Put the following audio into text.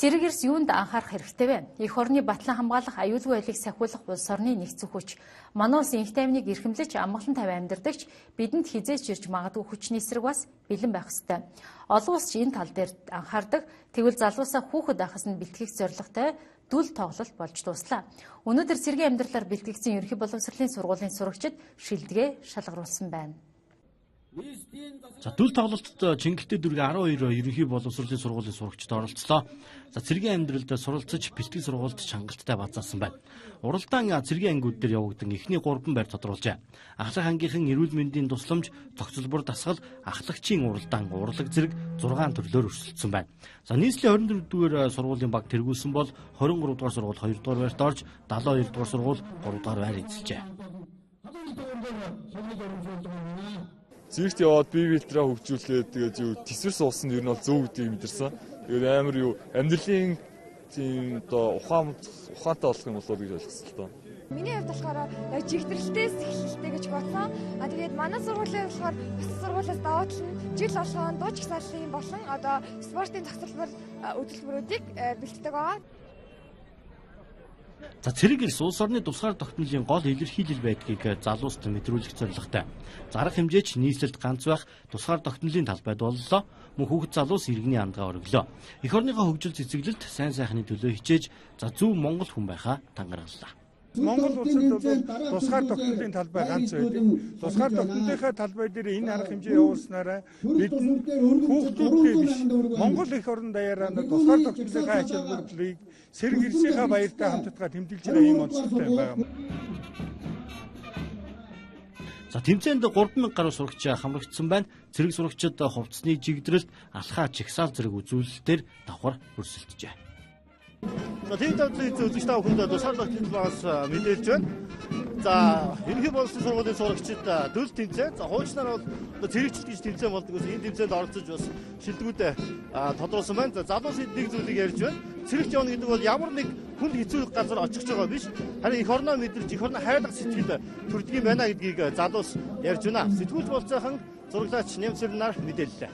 Цэрэг эрс юунд анхаарах хэрэгтэй вэ? Эх орны батлан хамгаалах, аюулгүй байлыг сахиулах улс орны нэгдсэн хүч. Манай улсын их тайвныг эрхэмлэж амгалан тавь амьдардагч бидэнд хизээч ирж магадгүй хүчний эсрэг бас бэлэн байх ёстой. Олон улс энэ тал дээр анхаардаг. Тэгвэл залуусаа хүүхэд ахас нь бэлтгэх зорилготой дүл тоглолт болж дуслаа. Өнөөдөр цэргийн амьдралаар бэлтгэгдсэн ерөнхий боловсролын сургуулийн сурагчид шилдэгэ шалгаруулсан байна. За дүл тоглолтод Чингэлтэй дүргийн 12 ерөнхий боловсролын сургуулийн сурагчид оролцлоо. За цэргийн амьдралд суралцаж бэлтгэл сургуульд чангалттай базаасан байна. Уралдаан цэргийн ангиуд дээр явагдсан эхний 3 байр тодруулжээ. Ахлах ангийнхан эрүүл мэндийн тусламж, цогцлбор дасгал, ахлагчийн уралдаан, урлаг зэрэг 6 төрлөөр өрсөлдсөн байна. За нийслэлийн 24-р сургуулийн баг тэргүүлсэн бол 23 дугаар сургууль 2 дугаар байрт орж, 72 дугаар сургууль 3 дугаар байр эзэлжээ. Цэрэгт яваад бие биедрээ хөгжүүлээд тэгээд юу төсвөр суусан нь ер нь бол зөв гэдгийг мэдэрсэн. Тэгээд амар юу амьдралын тийм одоо ухаантай болох юм болоо гэж ойлгосон л доо. Миний хувьд болохоор яг жигтрэлтээс эхэлтэй гэж бодсон. Тэгээд манай сургуулийн болохоор бус сургуулиас даваад нь жил болгоон дууч гисаллын болон одоо спортын цогцлбор хөтөлбөрүүдийг бэлтгэдэг байгаа. За цэрэг эрс улс орны тусгаар тогтнолын гол илэрхийлэл байдгийг залууст мэдрүүлэх зорилготой. Зарах хэмжээч нийслэлд ганц байх тусгаар тогтнолын талбайд боллоо. Мөн хүүхэд залуус иргэний андгаа өргөлөө. Эх орныхоо хөгжил цэцэглэлт сайн сайхны төлөө хичээж за зөв Монгол хүн байхаа тангаргаллаа. Монгол улсад бол тусгаар тогтнолын талбай ганц байдаг. Тусгаар тогтнолынхаа талбай дээр энэ арга хэмжээ явуулснараа бидэнд хүүхдүүдтэй биш Монгол эх орон даяараа тусгаар тогтнолынхаа ач холбогдлыг цэрэг эрсийнхаа баяртай хамтдаа тэмдэглэж байгаа юм онцлогтой байгаа. За тэмцээнд 3000 гаруй сурагч хамрагдсан байна. Цэрэг сурагчид хувцсны жигдрэлт, алхаа, чагсаал зэрэг үзүүлэлтээр давхар өрсөлдөжээ. Тийм тавцлын үзэгч та бүхэнд тусгаар тогтнол байгаас мэдээлж байна. За ерөнхий боловсролын сургуулийн сурагчид дөл тэмцээн. За хуучнаар бол цэрэгчд гэж тэмцээн болдог ус энэ тэмцээнд оролцож бас шилдэгүүд тодруулсан байна. За залуус нэг зүйлийг ярьж байна. Цэрэгч явна гэдэг бол ямар нэг хүнд хэцүү газар очих байгаа биш. Харин эх орноо мэдэрч эх орноо хайрлах сэтгэл төрдөг юм байна гэдгийг залуус ярьж байна. Сэтгүүлч болцоохон зураглаач Нямцэрнаар мэдээллээ.